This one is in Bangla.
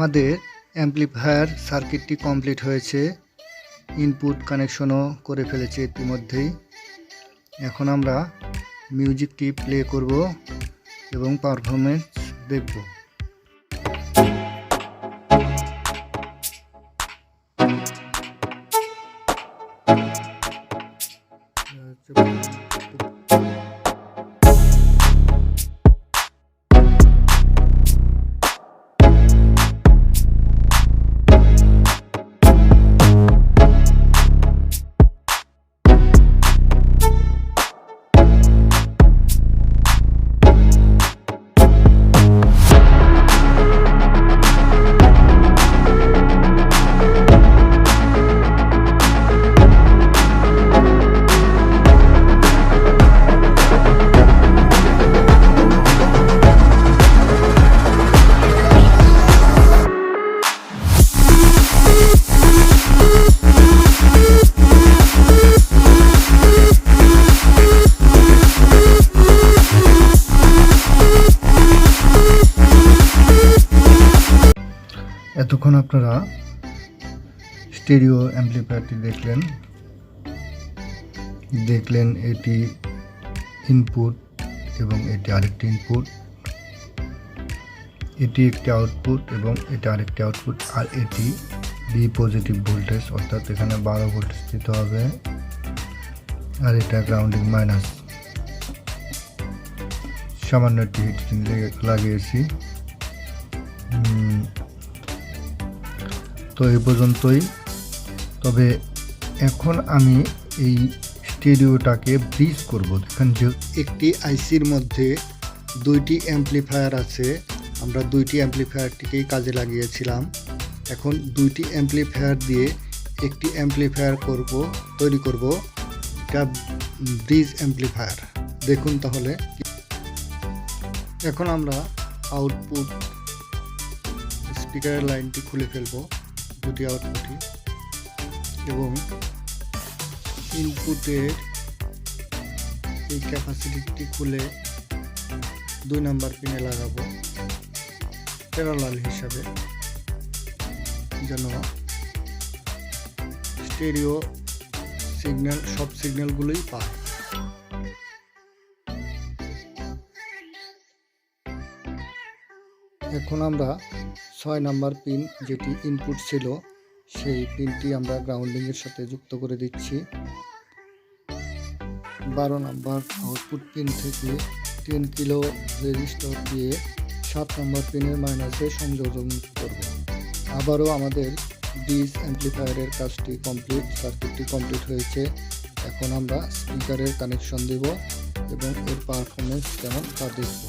আমাদের অ্যাম্প্লিফায়ার সার্কিটটি কমপ্লিট হয়েছে। ইনপুট কানেকশনও করে ফেলেছি ইতিমধ্যেই। এখন আমরা মিউজিকটি প্লে করব এবং পারফরমেন্স দেখব। এতক্ষণ আপনারা স্টেরিও অ্যাম্প্লিফায়ারটি দেখলেন এটি ইনপুট এবং এটি আরেকটি ইনপুট, এটি একটি আউটপুট এবং এটি আরেকটি আউটপুট, আর এটি বি পজিটিভ ভোল্টেজ, অর্থাৎ এখানে 12 ভোল্টেজ দিতে হবে, আর এটা গ্রাউন্ডিং মাইনাস। সামান্য একটি হিটসিং লাগিয়েছি। তো এই পর্যন্তই। তবে এখন আমি এই স্টেরিওটাকে ব্রিজ করব। দেখেন যে একটি আইসির মধ্যে দুইটি অ্যাম্প্লিফায়ার আছে, আমরা দুইটি অ্যাম্প্লিফায়ারটিকেই কাজে লাগিয়েছিলাম। এখন দুইটি অ্যাম্প্লিফায়ার দিয়ে একটি অ্যাম্প্লিফায়ার তৈরি করব, এটা ব্রিজ অ্যাম্প্লিফায়ার। দেখুন তাহলে। এখন আমরা আউটপুট স্পিকারের লাইনটি খুলে ফেলব, দুটি আউটপুটই, এবং ইনপুটের এই ক্যাপাসিটিটি খুলে 2 নাম্বার পিনে লাগাবো প্যারালাল হিসাবে, যেন স্টেরিও সিগন্যাল সব সিগন্যালগুলোই পায়। এখন আমরা 6 নাম্বার পিন, যেটি ইনপুট ছিল, সেই পিনটি আমরা গ্রাউন্ডিংয়ের সাথে যুক্ত করে দিচ্ছি। 12 নাম্বার আউটপুট পিন থেকে 10 কিলো রেজিস্টার দিয়ে 7 নাম্বার পিনের মাইনাসে সংযোজন করব। আবারও আমাদের ব্রিজ অ্যাম্প্লিফায়ারের কাজটি কমপ্লিট, সার্কিটটি কমপ্লিট হয়েছে। এখন আমরা স্পিকারের কানেকশন দেব এবং এর পারফরমেন্স কেমন তা দেখব।